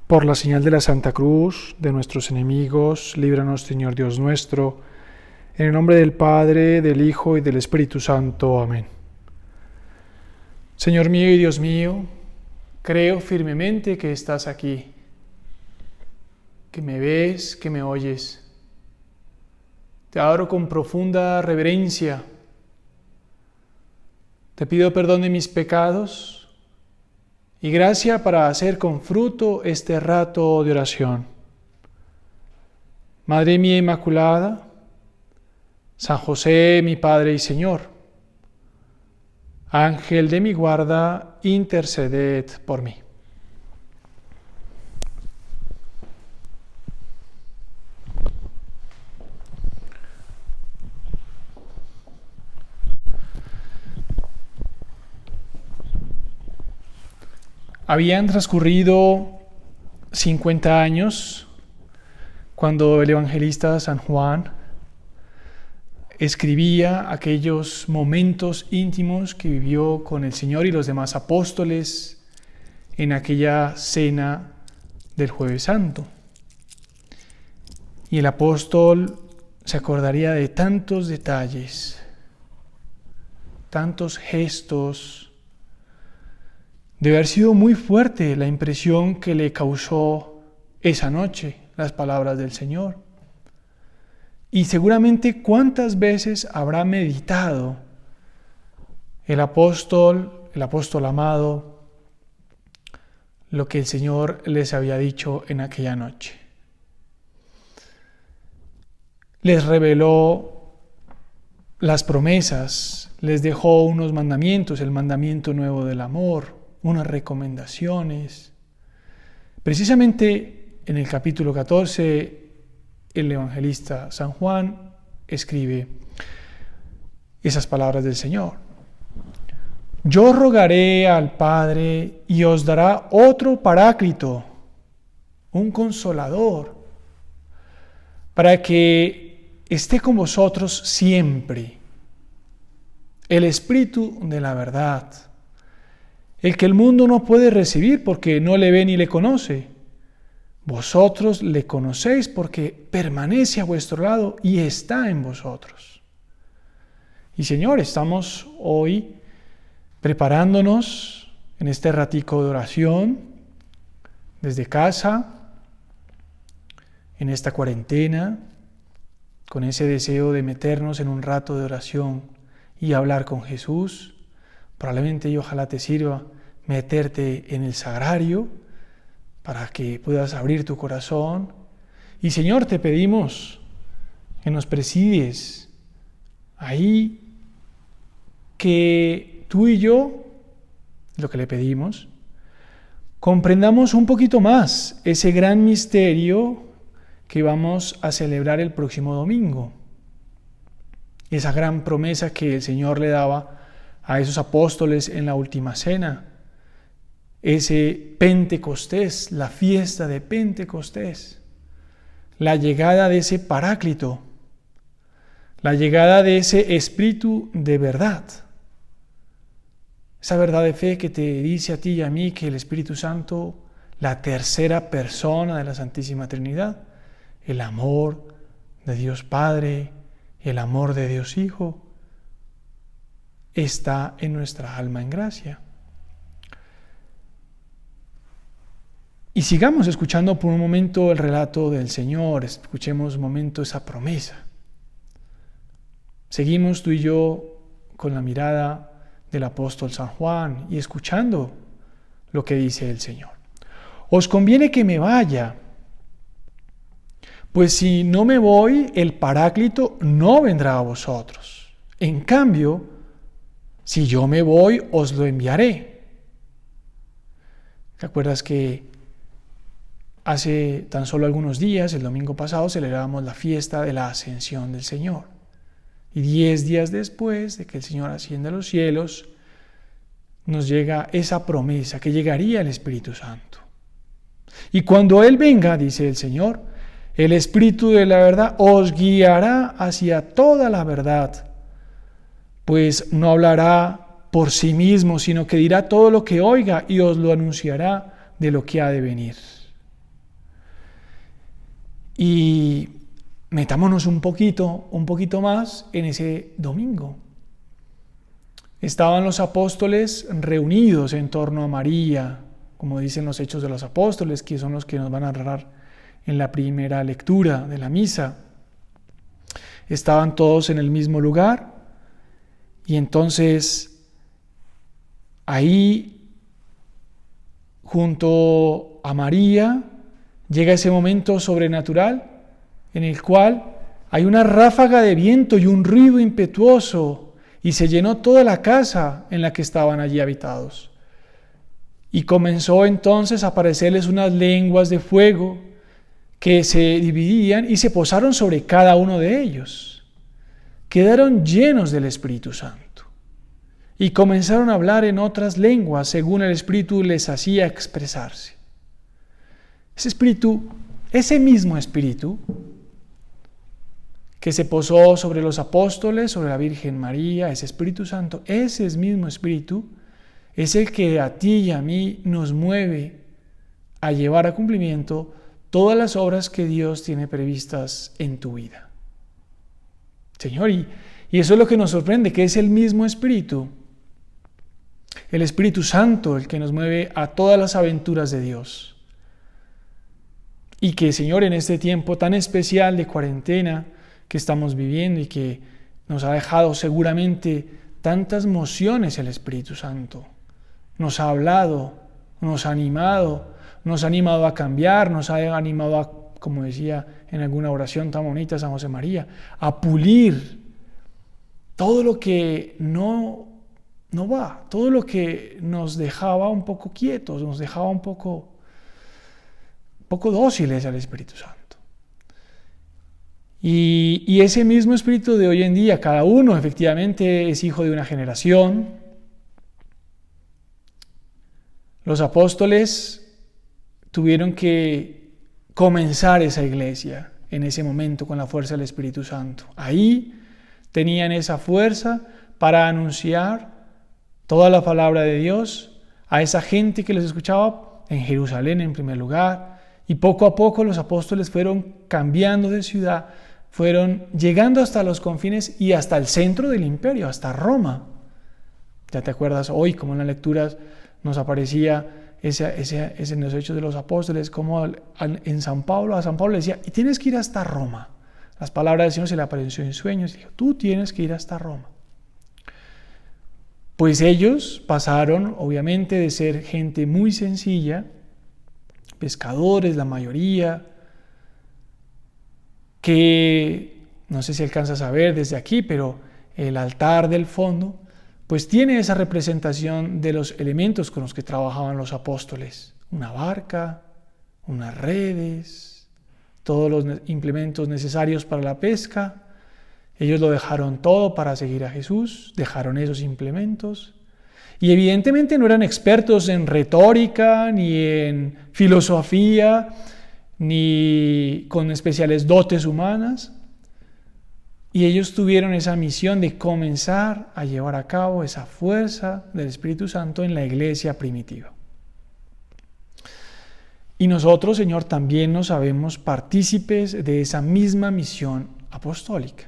Por la señal de la Santa Cruz, de nuestros enemigos, líbranos, Señor Dios nuestro, en el nombre del Padre, del Hijo y del Espíritu Santo. Amén. Señor mío y Dios mío, creo firmemente que estás aquí, que me ves, que me oyes. Te adoro con profunda reverencia. Te pido perdón de mis pecados y gracia para hacer con fruto este rato de oración. Madre mía Inmaculada, San José, mi Padre y Señor, Ángel de mi guarda, interceded por mí. Habían transcurrido 50 años cuando el evangelista San Juan escribía aquellos momentos íntimos que vivió con el Señor y los demás apóstoles en aquella cena del Jueves Santo. Y el apóstol se acordaría de tantos detalles, tantos gestos. Debe haber sido muy fuerte la impresión que le causó esa noche las palabras del Señor. Y seguramente cuántas veces habrá meditado el apóstol amado, lo que el Señor les había dicho en aquella noche. Les reveló las promesas, les dejó unos mandamientos, el mandamiento nuevo del amor, unas recomendaciones. Precisamente en el capítulo 14, el evangelista San Juan escribe esas palabras del Señor. Yo rogaré al Padre y os dará otro Paráclito, un Consolador, para que esté con vosotros siempre, el Espíritu de la verdad, el que el mundo no puede recibir porque no le ve ni le conoce. Vosotros le conocéis porque permanece a vuestro lado y está en vosotros. Y Señor, estamos hoy preparándonos en este ratico de oración desde casa, en esta cuarentena, con ese deseo de meternos en un rato de oración y hablar con Jesús. Probablemente y ojalá te sirva meterte en el sagrario para que puedas abrir tu corazón. Y Señor, te pedimos que nos presides ahí, que tú y yo, lo que le pedimos, comprendamos un poquito más ese gran misterio que vamos a celebrar el próximo domingo. Esa gran promesa que el Señor le daba a esos apóstoles en la última cena, ese Pentecostés, la fiesta de Pentecostés, la llegada de ese Paráclito, la llegada de ese Espíritu de verdad, esa verdad de fe que te dice a ti y a mí que el Espíritu Santo, la tercera persona de la Santísima Trinidad, el amor de Dios Padre, el amor de Dios Hijo, está en nuestra alma en gracia. Y sigamos escuchando por un momento el relato del Señor, escuchemos un momento esa promesa. Seguimos tú y yo con la mirada del apóstol San Juan y escuchando lo que dice el Señor. Os conviene que me vaya, pues si no me voy, el Paráclito no vendrá a vosotros. En cambio, si yo me voy, os lo enviaré. ¿Te acuerdas que hace tan solo algunos días, el domingo pasado, celebrábamos la fiesta de la Ascensión del Señor? Y 10 días después de que el Señor asciende a los cielos, nos llega esa promesa que llegaría el Espíritu Santo. Y cuando Él venga, dice el Señor, el Espíritu de la verdad os guiará hacia toda la verdad, pues no hablará por sí mismo, sino que dirá todo lo que oiga y os lo anunciará de lo que ha de venir. Y metámonos un poquito más en ese domingo. Estaban los apóstoles reunidos en torno a María, como dicen los Hechos de los Apóstoles, que son los que nos van a narrar en la primera lectura de la misa. Estaban todos en el mismo lugar y entonces ahí, junto a María, llega ese momento sobrenatural en el cual hay una ráfaga de viento y un ruido impetuoso y se llenó toda la casa en la que estaban allí habitados. Y comenzó entonces a aparecerles unas lenguas de fuego que se dividían y se posaron sobre cada uno de ellos. Quedaron llenos del Espíritu Santo y comenzaron a hablar en otras lenguas según el Espíritu les hacía expresarse. Ese mismo Espíritu que se posó sobre los apóstoles, sobre la Virgen María, ese Espíritu Santo, ese mismo Espíritu es el que a ti y a mí nos mueve a llevar a cumplimiento todas las obras que Dios tiene previstas en tu vida. Señor, y eso es lo que nos sorprende, que es el mismo Espíritu, el Espíritu Santo, el que nos mueve a todas las aventuras de Dios. Y que, Señor, en este tiempo tan especial de cuarentena que estamos viviendo y que nos ha dejado seguramente tantas mociones el Espíritu Santo, nos ha hablado, nos ha animado a cambiar, nos ha animado a, como decía en alguna oración tan bonita San José María, a pulir todo lo que no va, todo lo que nos dejaba un poco quietos, nos dejaba un poco dóciles al Espíritu Santo. Y ese mismo Espíritu de hoy en día, cada uno efectivamente es hijo de una generación. Los apóstoles tuvieron que comenzar esa iglesia en ese momento con la fuerza del Espíritu Santo. Ahí tenían esa fuerza para anunciar toda la palabra de Dios a esa gente que los escuchaba en Jerusalén en primer lugar. Y poco a poco los apóstoles fueron cambiando de ciudad, fueron llegando hasta los confines y hasta el centro del imperio, hasta Roma. Ya te acuerdas hoy, como en las lecturas nos aparecía ese en los Hechos de los Apóstoles, como a San Pablo le decía, y tienes que ir hasta Roma. Las palabras del Señor se le apareció en sueños y dijo, tú tienes que ir hasta Roma. Pues ellos pasaron, obviamente, de ser gente muy sencilla, pescadores la mayoría, que no sé si alcanzas a ver desde aquí, pero el altar del fondo pues tiene esa representación de los elementos con los que trabajaban los apóstoles: una barca, unas redes, todos los implementos necesarios para la pesca. Ellos lo dejaron todo para seguir a Jesús, dejaron esos implementos. Y evidentemente no eran expertos en retórica, ni en filosofía, ni con especiales dotes humanas. Y ellos tuvieron esa misión de comenzar a llevar a cabo esa fuerza del Espíritu Santo en la iglesia primitiva. Y nosotros, Señor, también nos sabemos partícipes de esa misma misión apostólica.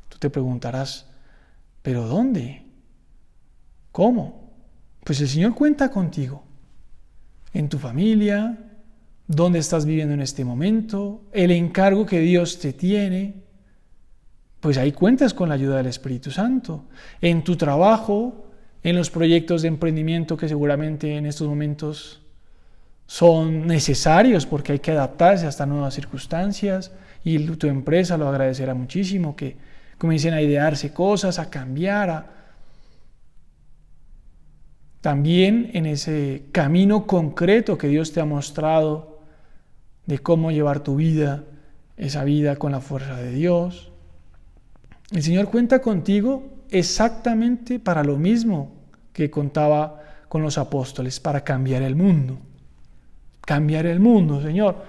Tú te preguntarás, ¿pero dónde? ¿Cómo? Pues el Señor cuenta contigo, en tu familia, dónde estás viviendo en este momento, el encargo que Dios te tiene, pues ahí cuentas con la ayuda del Espíritu Santo. En tu trabajo, en los proyectos de emprendimiento que seguramente en estos momentos son necesarios porque hay que adaptarse a estas nuevas circunstancias, y tu empresa lo agradecerá muchísimo, que comiencen a idearse cosas, a cambiar, también en ese camino concreto que Dios te ha mostrado de cómo llevar tu vida, esa vida con la fuerza de Dios. El Señor cuenta contigo exactamente para lo mismo que contaba con los apóstoles, para cambiar el mundo. Cambiar el mundo, Señor.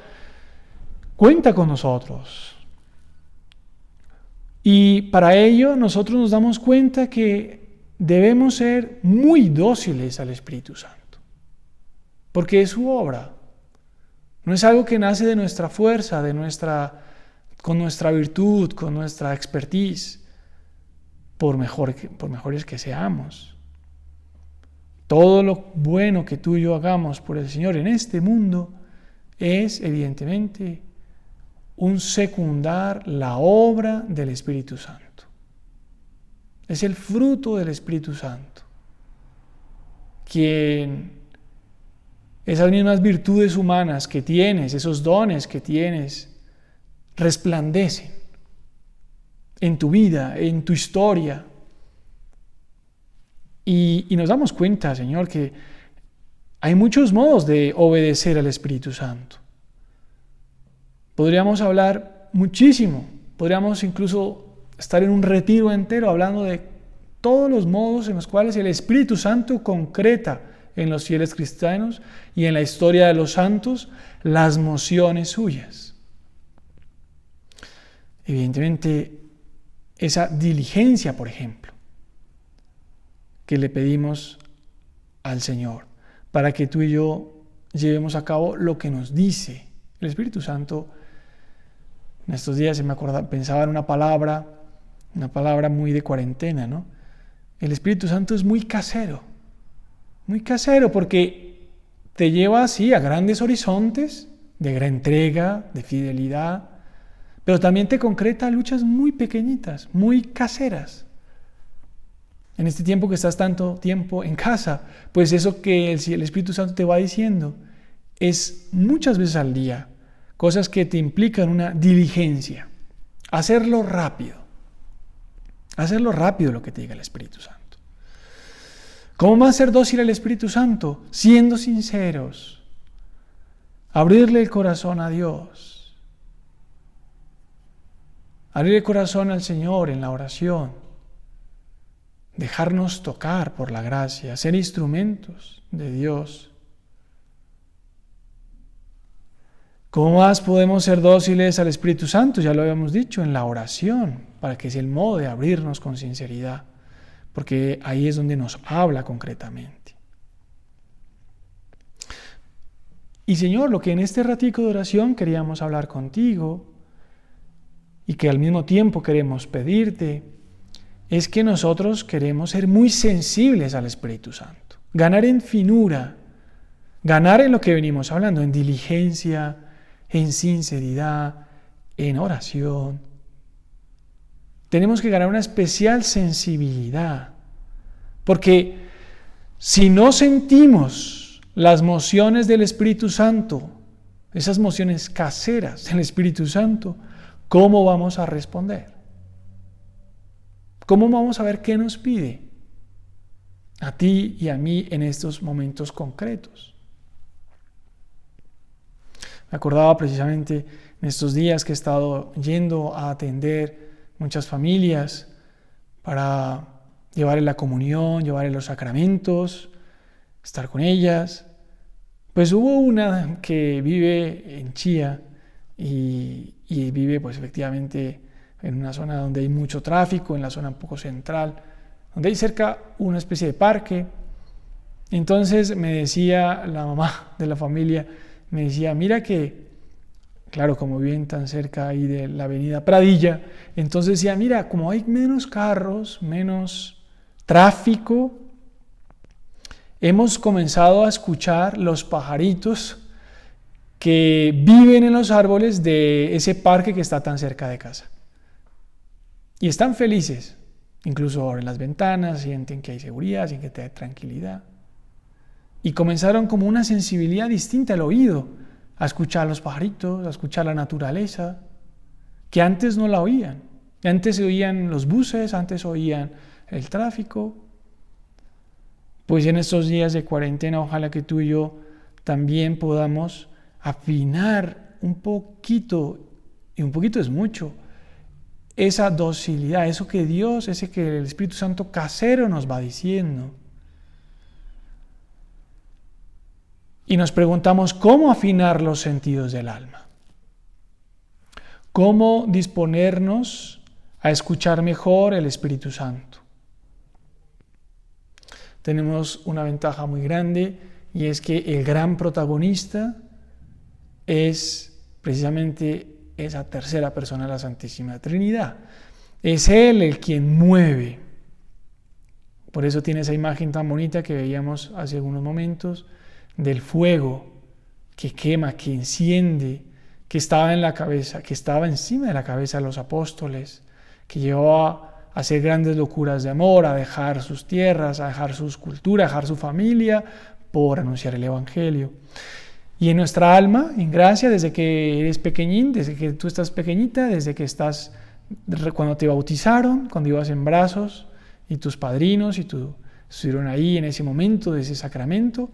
Cuenta con nosotros. Y para ello nosotros nos damos cuenta que debemos ser muy dóciles al Espíritu Santo, porque es su obra. No es algo que nace de nuestra fuerza, con nuestra virtud, con nuestra expertise, por mejores que seamos. Todo lo bueno que tú y yo hagamos por el Señor en este mundo es, evidentemente, un secundar la obra del Espíritu Santo. Es el fruto del Espíritu Santo, quien esas mismas virtudes humanas que tienes, esos dones que tienes, resplandecen en tu vida, en tu historia. Y nos damos cuenta, Señor, que hay muchos modos de obedecer al Espíritu Santo. Podríamos hablar muchísimo, podríamos incluso estar en un retiro entero hablando de todos los modos en los cuales el Espíritu Santo concreta en los fieles cristianos y en la historia de los santos las mociones suyas. Evidentemente, esa diligencia, por ejemplo, que le pedimos al Señor para que tú y yo llevemos a cabo lo que nos dice el Espíritu Santo. En estos días pensaba en una palabra muy de cuarentena, ¿no? El Espíritu Santo es muy casero porque te lleva así a grandes horizontes de gran entrega, de fidelidad, pero también te concreta luchas muy pequeñitas, muy caseras. En este tiempo que estás tanto tiempo en casa, pues eso que el Espíritu Santo te va diciendo es muchas veces al día, cosas que te implican una diligencia, hacerlo rápido lo que te diga el Espíritu Santo. ¿Cómo más ser dócil al Espíritu Santo? Siendo sinceros, abrirle el corazón a Dios, abrir el corazón al Señor en la oración, dejarnos tocar por la gracia, ser instrumentos de Dios. ¿Cómo más podemos ser dóciles al Espíritu Santo? Ya lo habíamos dicho, en la oración, para que es el modo de abrirnos con sinceridad, porque ahí es donde nos habla concretamente. Y Señor, lo que en este ratico de oración queríamos hablar contigo y que al mismo tiempo queremos pedirte, es que nosotros queremos ser muy sensibles al Espíritu Santo, ganar en finura, ganar en lo que venimos hablando, en diligencia, en sinceridad, en oración. Tenemos que ganar una especial sensibilidad, porque si no sentimos las mociones del Espíritu Santo, esas mociones caseras del Espíritu Santo, ¿cómo vamos a responder? ¿Cómo vamos a ver qué nos pide a ti y a mí en estos momentos concretos? Me acordaba precisamente en estos días que he estado yendo a atender muchas familias para llevarles la comunión, llevarles los sacramentos, estar con ellas. Pues hubo una que vive en Chía y vive pues efectivamente en una zona donde hay mucho tráfico, en la zona un poco central, donde hay cerca una especie de parque. Entonces me decía la mamá de la familia, me decía, mira que, claro, como viven tan cerca ahí de la avenida Pradilla, entonces decía, mira, como hay menos carros, menos tráfico, hemos comenzado a escuchar los pajaritos que viven en los árboles de ese parque que está tan cerca de casa. Y están felices, incluso abren las ventanas, sienten que hay seguridad, sienten que hay tranquilidad. Y comenzaron como una sensibilidad distinta al oído, a escuchar los pajaritos, a escuchar la naturaleza, que antes no la oían. Antes se oían los buses, antes oían el tráfico. Pues en estos días de cuarentena, ojalá que tú y yo también podamos afinar un poquito, y un poquito es mucho, esa docilidad, eso que Dios, ese que el Espíritu Santo casero nos va diciendo. Y nos preguntamos cómo afinar los sentidos del alma, cómo disponernos a escuchar mejor el Espíritu Santo. Tenemos una ventaja muy grande y es que el gran protagonista es precisamente esa tercera persona de la Santísima Trinidad. Es Él el quien mueve. Por eso tiene esa imagen tan bonita que veíamos hace algunos momentos del fuego que quema, que enciende, que estaba en la cabeza, que estaba encima de la cabeza de los apóstoles, que llevó a hacer grandes locuras de amor, a dejar sus tierras, a dejar sus culturas, a dejar su familia por anunciar el Evangelio. Y en nuestra alma, en gracia, desde que eres pequeñín, desde que tú estás pequeñita, desde que estás, cuando te bautizaron, cuando ibas en brazos, y tus padrinos y tú estuvieron ahí en ese momento de ese sacramento,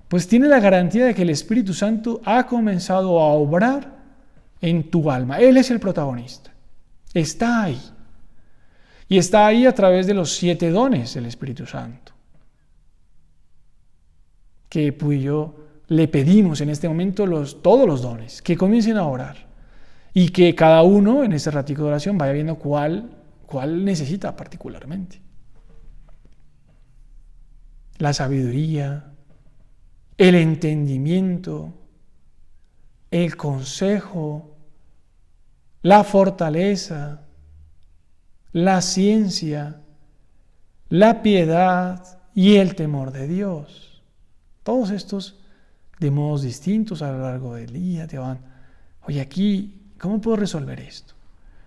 pues tiene la garantía de que el Espíritu Santo ha comenzado a obrar en tu alma. Él es el protagonista. Está ahí. Y está ahí a través de los 7 dones del Espíritu Santo, que tú y yo le pedimos en este momento todos los dones, que comiencen a orar y que cada uno en este ratico de oración vaya viendo cuál necesita particularmente. La sabiduría, el entendimiento, el consejo, la fortaleza, la ciencia, la piedad y el temor de Dios. Todos estos de modos distintos a lo largo del día te van, oye, aquí, ¿cómo puedo resolver esto?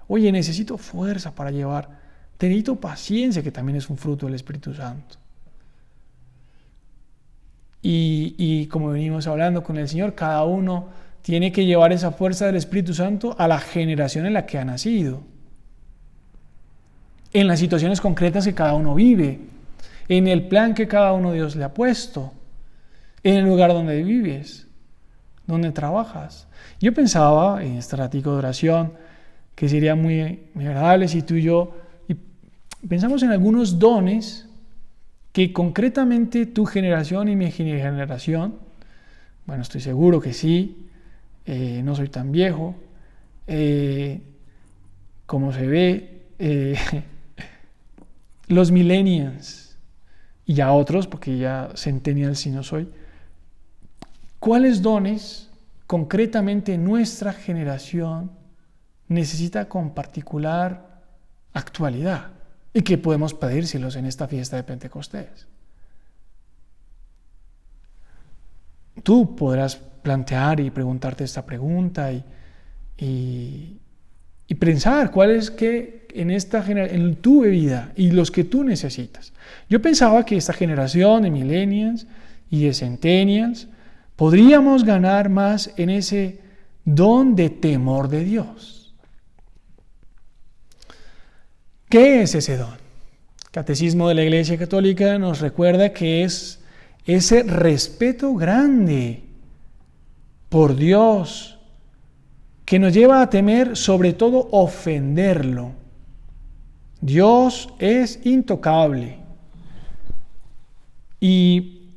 Oye, necesito fuerza para llevar, necesito paciencia, que también es un fruto del Espíritu Santo. Y como venimos hablando con el Señor, cada uno tiene que llevar esa fuerza del Espíritu Santo a la generación en la que ha nacido, en las situaciones concretas que cada uno vive, en el plan que cada uno de Dios le ha puesto, en el lugar donde vives, donde trabajas. Yo pensaba en este ratico de oración que sería muy agradable si tú y yo pensamos en algunos dones que concretamente tu generación y mi generación, bueno, estoy seguro que sí, no soy tan viejo, como se ve, los millennials y ya otros, porque ya centennials sí no soy, ¿cuáles dones concretamente nuestra generación necesita con particular actualidad? Y que podemos pedírselos en esta fiesta de Pentecostés. Tú podrás plantear y preguntarte esta pregunta y pensar cuál es que en tu vida y los que tú necesitas. Yo pensaba que esta generación de millennials y de centennials podríamos ganar más en ese don de temor de Dios. ¿Qué es ese don? El Catecismo de la Iglesia Católica nos recuerda que es ese respeto grande por Dios que nos lleva a temer sobre todo ofenderlo. Dios es intocable. ¿Y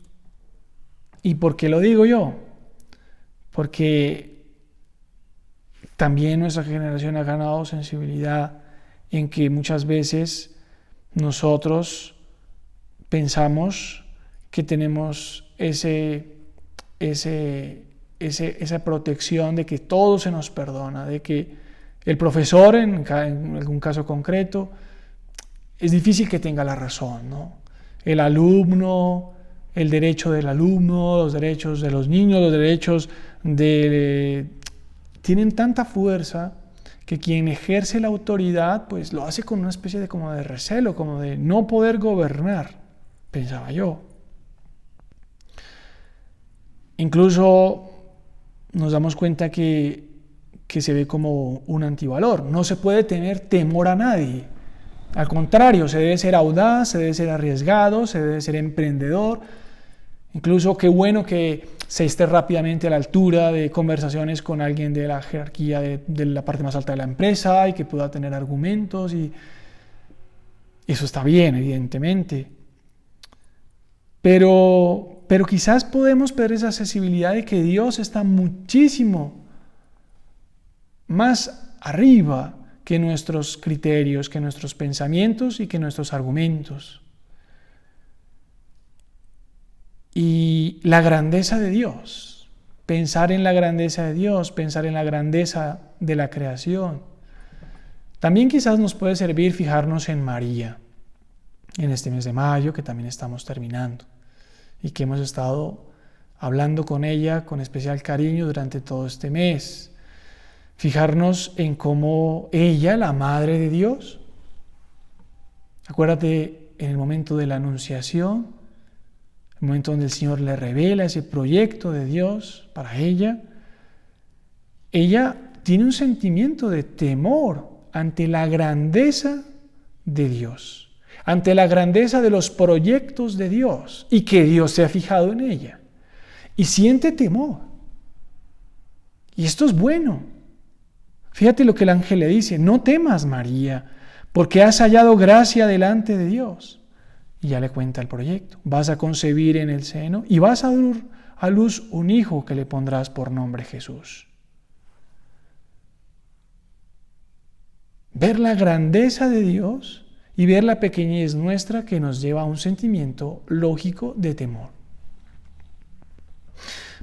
por qué lo digo yo? Porque también nuestra generación ha ganado sensibilidad en que muchas veces nosotros pensamos que tenemos esa protección de que todo se nos perdona, de que el profesor, en algún caso concreto, es difícil que tenga la razón, ¿no? El alumno, el derecho del alumno, los derechos de los niños, los derechos tienen tanta fuerza que quien ejerce la autoridad pues lo hace con una especie de como de recelo, como de no poder gobernar, pensaba yo. Incluso nos damos cuenta que se ve como un antivalor. No se puede tener temor a nadie. Al contrario, se debe ser audaz, se debe ser arriesgado, se debe ser emprendedor. Incluso qué bueno que se esté rápidamente a la altura de conversaciones con alguien de la jerarquía de la parte más alta de la empresa y que pueda tener argumentos, y eso está bien, evidentemente. Pero quizás podemos perder esa sensibilidad de que Dios está muchísimo más arriba que nuestros criterios, que nuestros pensamientos y que nuestros argumentos. Y la grandeza de Dios, pensar en la grandeza de Dios, pensar en la grandeza de la creación. También quizás nos puede servir fijarnos en María, en este mes de mayo que también estamos terminando y que hemos estado hablando con ella con especial cariño durante todo este mes. Fijarnos en cómo ella, la Madre de Dios, acuérdate en el momento de la Anunciación, el momento donde el Señor le revela ese proyecto de Dios para ella, ella tiene un sentimiento de temor ante la grandeza de Dios, ante la grandeza de los proyectos de Dios y que Dios se ha fijado en ella. Y siente temor. Y esto es bueno. Fíjate lo que el ángel le dice: no temas, María, porque has hallado gracia delante de Dios. Y ya le cuenta el proyecto. Vas a concebir en el seno y vas a dar a luz un hijo que le pondrás por nombre Jesús. Ver la grandeza de Dios y ver la pequeñez nuestra que nos lleva a un sentimiento lógico de temor.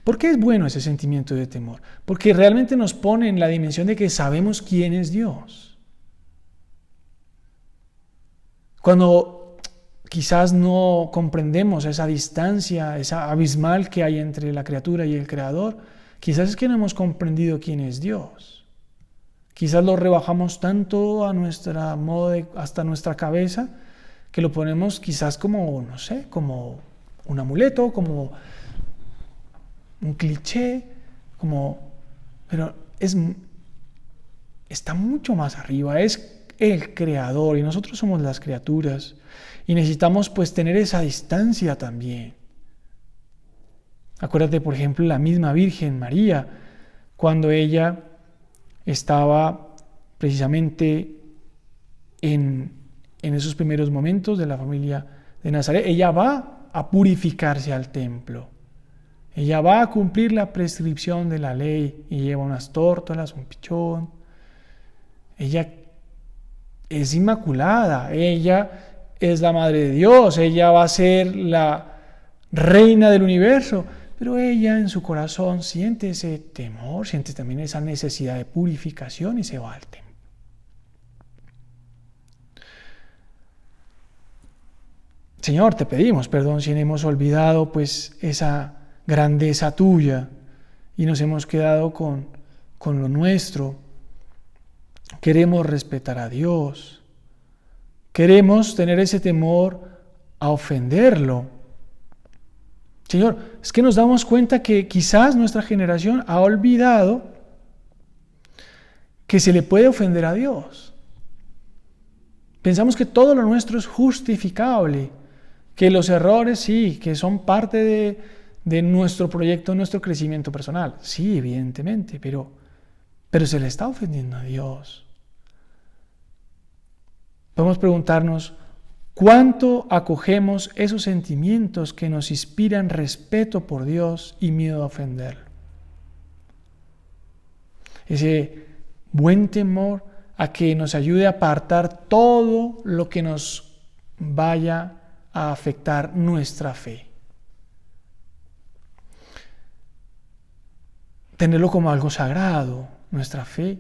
¿Por qué es bueno ese sentimiento de temor? Porque realmente nos pone en la dimensión de que sabemos quién es Dios. Cuando quizás no comprendemos esa distancia, esa abismal que hay entre la criatura y el Creador, quizás es que no hemos comprendido quién es Dios. Quizás lo rebajamos tanto a nuestra modo hasta nuestra cabeza que lo ponemos quizás como, no sé, como un amuleto, como un cliché, pero está mucho más arriba, es el Creador y nosotros somos las criaturas y necesitamos pues tener esa distancia también. Acuérdate, por ejemplo, la misma Virgen María, cuando ella estaba precisamente en esos primeros momentos de la familia de Nazaret, ella va a purificarse al templo. Ella va a cumplir la prescripción de la ley y lleva unas tórtolas, un pichón. Ella es inmaculada, ella es la Madre de Dios, ella va a ser la reina del universo, pero ella en su corazón siente ese temor, siente también esa necesidad de purificación y se va al templo. Señor, te pedimos perdón si hemos olvidado pues esa grandeza tuya y nos hemos quedado con lo nuestro. Queremos respetar a Dios, queremos tener ese temor a ofenderlo. Señor, es que nos damos cuenta que quizás nuestra generación ha olvidado que se le puede ofender a Dios. Pensamos que todo lo nuestro es justificable, que los errores sí, que son parte de nuestro proyecto, nuestro crecimiento personal. Sí, evidentemente, pero se le está ofendiendo a Dios. Podemos preguntarnos, ¿cuánto acogemos esos sentimientos que nos inspiran respeto por Dios y miedo a ofenderlo? Ese buen temor a que nos ayude a apartar todo lo que nos vaya a afectar nuestra fe. Tenerlo como algo sagrado, nuestra fe.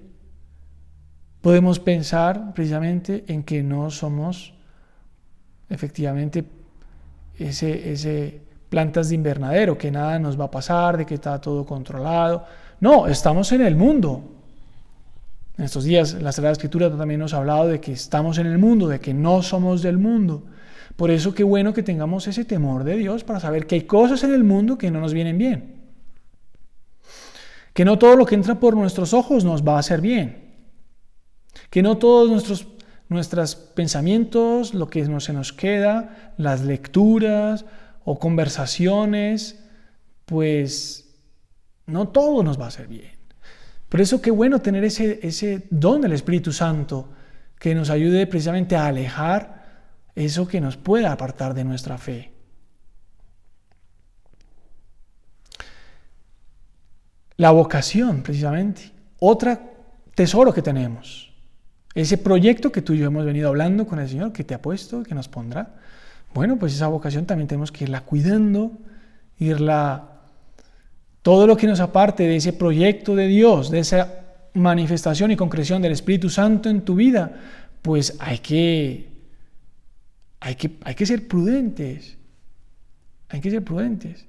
Podemos pensar precisamente en que no somos efectivamente ese plantas de invernadero, que nada nos va a pasar, de que está todo controlado. No, estamos en el mundo. En estos días la Sagrada Escritura también nos ha hablado de que estamos en el mundo, de que no somos del mundo. Por eso qué bueno que tengamos ese temor de Dios para saber que hay cosas en el mundo que no nos vienen bien. Que no todo lo que entra por nuestros ojos nos va a hacer bien. Que no todos nuestros pensamientos, lo que se nos queda, las lecturas o conversaciones, pues no todo nos va a hacer bien. Por eso qué bueno tener ese don del Espíritu Santo que nos ayude precisamente a alejar eso que nos pueda apartar de nuestra fe. La vocación, precisamente, otro tesoro que tenemos. Ese proyecto que tú y yo hemos venido hablando con el Señor, que te ha puesto, que nos pondrá. Bueno, pues esa vocación también tenemos que irla cuidando, irla Todo lo que nos aparte de ese proyecto de Dios, de esa manifestación y concreción del Espíritu Santo en tu vida, pues hay que ser prudentes. Hay que ser prudentes.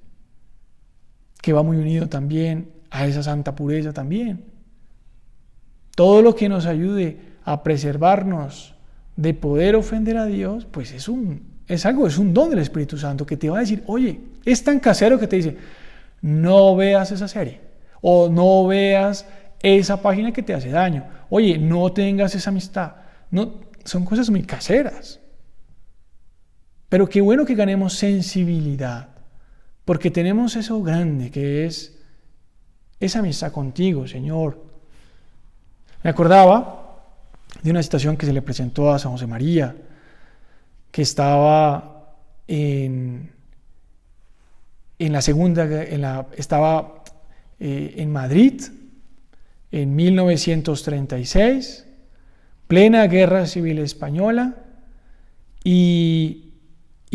Que va muy unido también a esa santa pureza también. Todo lo que nos ayude a preservarnos de poder ofender a Dios, pues es un don del Espíritu Santo que te va a decir, oye, es tan casero que te dice, no veas esa serie, o no veas esa página que te hace daño, oye, no tengas esa amistad. No, son cosas muy caseras. Pero qué bueno que ganemos sensibilidad, porque tenemos eso grande que es esa amistad contigo, Señor. Me acordaba de una situación que se le presentó a San José María, que estaba en Madrid en 1936, plena Guerra Civil Española, y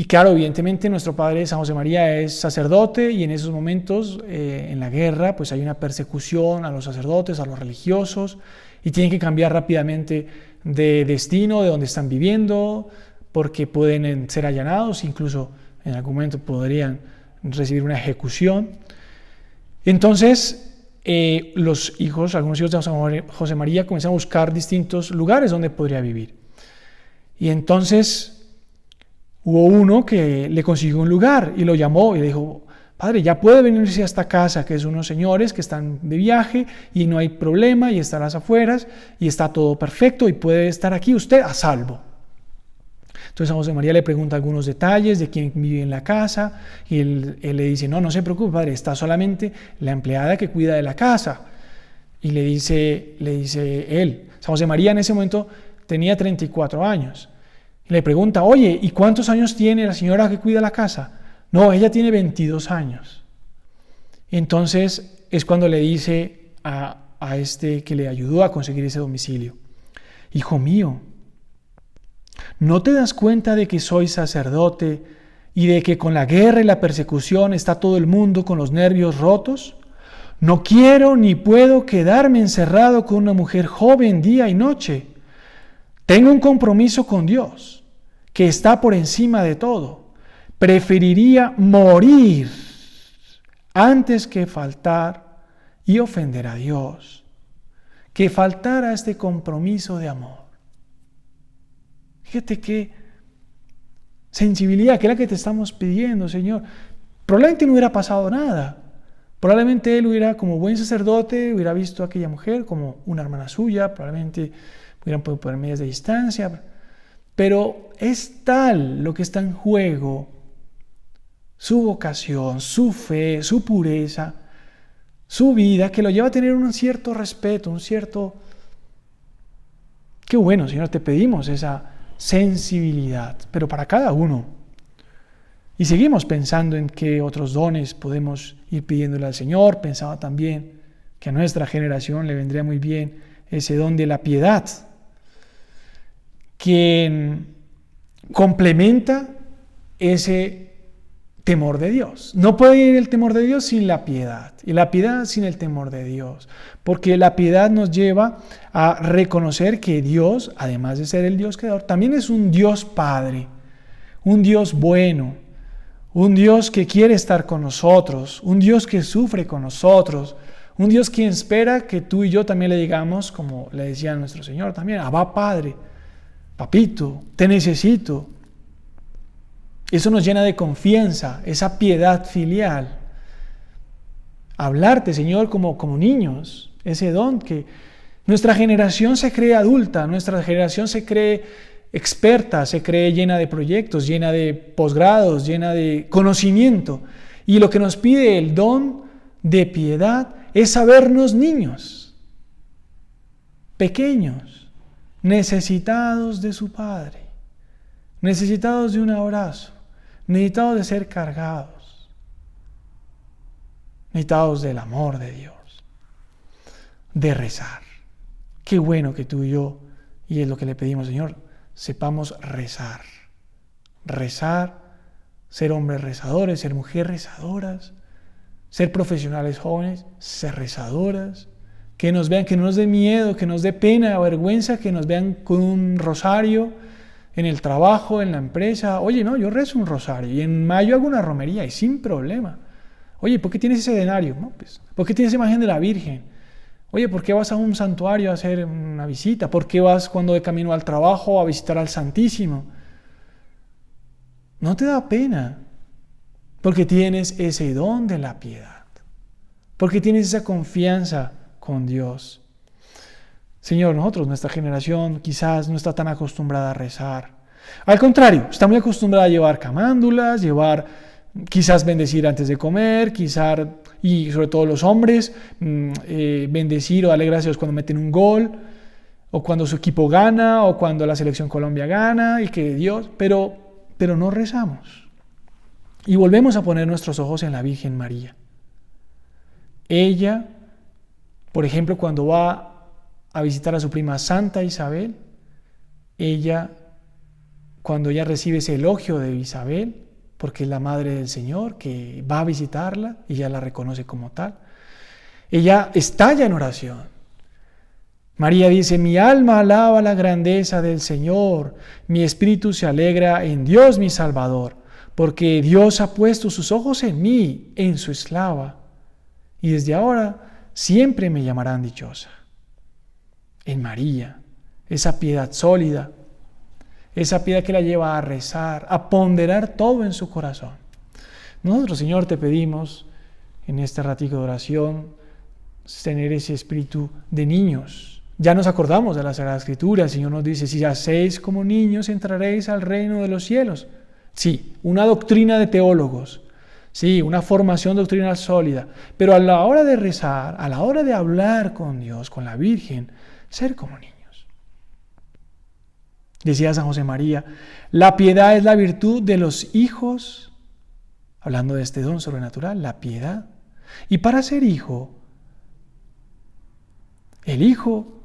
claro, evidentemente nuestro padre San José María es sacerdote y en esos momentos en la guerra pues hay una persecución a los sacerdotes, a los religiosos, y tienen que cambiar rápidamente de destino, de donde están viviendo, porque pueden ser allanados, incluso en algún momento podrían recibir una ejecución. Entonces algunos hijos de San José María comenzaron a buscar distintos lugares donde podría vivir. Y entonces hubo uno que le consiguió un lugar y lo llamó y le dijo, padre, ya puede venirse a esta casa, que es unos señores que están de viaje y no hay problema y está a las afueras y está todo perfecto y puede estar aquí usted a salvo. Entonces San José María le pregunta algunos detalles de quién vive en la casa y él le dice, no se preocupe, padre, está solamente la empleada que cuida de la casa. Y le dice él, San José María en ese momento tenía 34 años. Le pregunta, oye, ¿y cuántos años tiene la señora que cuida la casa? No, ella tiene 22 años. Entonces es cuando le dice a este que le ayudó a conseguir ese domicilio, hijo mío, ¿no te das cuenta de que soy sacerdote y de que con la guerra y la persecución está todo el mundo con los nervios rotos? No quiero ni puedo quedarme encerrado con una mujer joven día y noche. Tengo un compromiso con Dios, que está por encima de todo. Preferiría morir antes que faltar y ofender a Dios, que faltar a este compromiso de amor. Fíjate qué sensibilidad, que es la que te estamos pidiendo, Señor. Probablemente no hubiera pasado nada. Probablemente él hubiera, como buen sacerdote, hubiera visto a aquella mujer como una hermana suya, probablemente hubieran podido poner medidas de distancia. Pero es tal lo que está en juego, su vocación, su fe, su pureza, su vida, que lo lleva a tener un cierto respeto, Qué bueno, Señor, te pedimos esa sensibilidad, pero para cada uno. Y seguimos pensando en qué otros dones podemos ir pidiéndole al Señor. Pensaba también que a nuestra generación le vendría muy bien ese don de la piedad, que complementa ese temor de Dios. No puede ir el temor de Dios sin la piedad, y la piedad sin el temor de Dios, porque la piedad nos lleva a reconocer que Dios, además de ser el Dios creador, también es un Dios Padre, un Dios bueno, un Dios que quiere estar con nosotros, un Dios que sufre con nosotros, un Dios que espera que tú y yo también le digamos, como le decía nuestro Señor también, Abba Padre, papito, te necesito. Eso nos llena de confianza, esa piedad filial. Hablarte, Señor, como niños, ese don que nuestra generación se cree adulta, nuestra generación se cree experta, se cree llena de proyectos, llena de posgrados, llena de conocimiento. Y lo que nos pide el don de piedad es sabernos niños, pequeños, necesitados de su Padre, necesitados de un abrazo, necesitados de ser cargados, necesitados del amor de Dios, de rezar. Qué bueno que tú y yo, y es lo que le pedimos, Señor, sepamos rezar, ser hombres rezadores, ser mujeres rezadoras, ser profesionales jóvenes, ser rezadoras, que nos vean, que no nos dé miedo, que nos dé pena o vergüenza, que nos vean con un rosario en el trabajo, en la empresa. Oye, no, yo rezo un rosario y en mayo hago una romería y sin problema. Oye, ¿por qué tienes ese denario? No, pues, ¿por qué tienes esa imagen de la Virgen? Oye, ¿por qué vas a un santuario a hacer una visita? ¿Por qué vas cuando de camino al trabajo a visitar al Santísimo? No te da pena, porque tienes ese don de la piedad, porque tienes esa confianza con Dios. Señor, nuestra generación quizás no está tan acostumbrada a rezar. Al contrario, está muy acostumbrada a llevar camándulas, quizás bendecir antes de comer, quizás, y sobre todo los hombres, bendecir o darle gracias a Dios cuando meten un gol, o cuando su equipo gana, o cuando la selección Colombia gana, y que Dios, pero no rezamos. Y volvemos a poner nuestros ojos en la Virgen María. Ella, por ejemplo, cuando va a visitar a su prima Santa Isabel, cuando ella recibe ese elogio de Isabel, porque es la madre del Señor, que va a visitarla, y ella la reconoce como tal, ella estalla en oración. María dice: mi alma alaba la grandeza del Señor, mi espíritu se alegra en Dios mi Salvador, porque Dios ha puesto sus ojos en mí, en su esclava, y desde ahora siempre me llamarán dichosa. En María, esa piedad sólida, esa piedad que la lleva a rezar, a ponderar todo en su corazón. Nosotros, Señor, te pedimos en este ratico de oración tener ese espíritu de niños. Ya nos acordamos de la Sagrada Escritura. El Señor nos dice: si hacéis como niños, entraréis al reino de los cielos. Sí, una doctrina de teólogos, sí, una formación doctrinal sólida, pero a la hora de rezar, a la hora de hablar con Dios, con la Virgen, ser como niños. Decía San José María: la piedad es la virtud de los hijos, hablando de este don sobrenatural, la piedad. Y para ser hijo, el hijo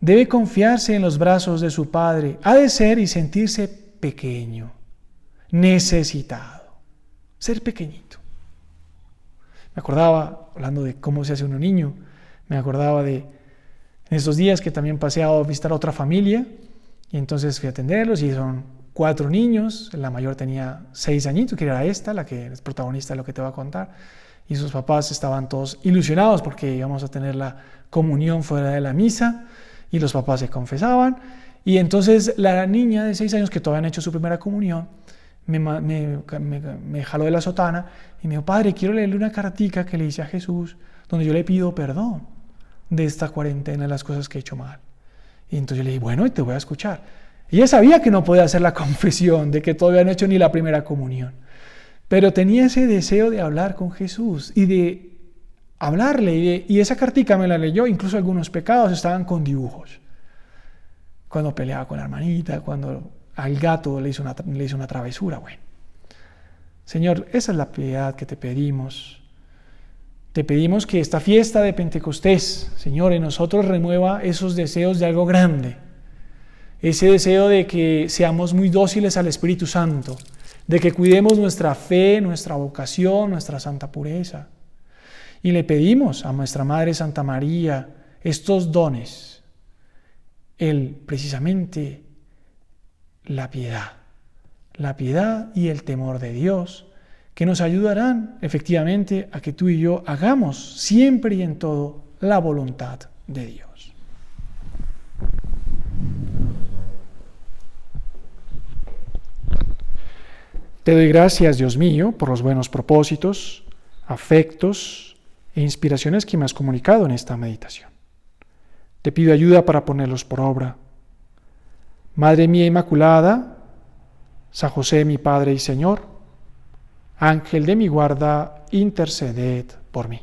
debe confiarse en los brazos de su padre, ha de ser y sentirse pequeño, necesitado, ser pequeñito. Me acordaba, hablando de cómo se hace uno niño, me acordaba de en estos días que también pasé a visitar a otra familia, y entonces fui a atenderlos, y son 4 niños, la mayor tenía 6 añitos, que era esta, la que es protagonista de lo que te voy a contar, y sus papás estaban todos ilusionados porque íbamos a tener la comunión fuera de la misa, y los papás se confesaban, y entonces la niña de 6 años, que todavía han hecho su primera comunión, me jaló de la sotana y me dijo: padre, quiero leerle una cartica que le hice a Jesús, donde yo le pido perdón de esta cuarentena, de las cosas que he hecho mal. Y entonces yo le dije: bueno, te voy a escuchar. Ella sabía que no podía hacer la confesión, de que todavía no he hecho ni la primera comunión, pero tenía ese deseo de hablar con Jesús y de hablarle, y esa cartica me la leyó. Incluso algunos pecados estaban con dibujos. Cuando peleaba con la hermanita, cuando al gato le hizo una travesura. Bueno, Señor, esa es la piedad que te pedimos. Te pedimos que esta fiesta de Pentecostés, Señor, en nosotros remueva esos deseos de algo grande. Ese deseo de que seamos muy dóciles al Espíritu Santo, de que cuidemos nuestra fe, nuestra vocación, nuestra santa pureza. Y le pedimos a nuestra Madre Santa María estos dones, precisamente la piedad y el temor de Dios, que nos ayudarán efectivamente a que tú y yo hagamos siempre y en todo la voluntad de Dios. Te doy gracias, Dios mío, por los buenos propósitos, afectos e inspiraciones que me has comunicado en esta meditación. Te pido ayuda para ponerlos por obra. Madre mía Inmaculada, San José, mi Padre y Señor, Ángel de mi guarda, interceded por mí.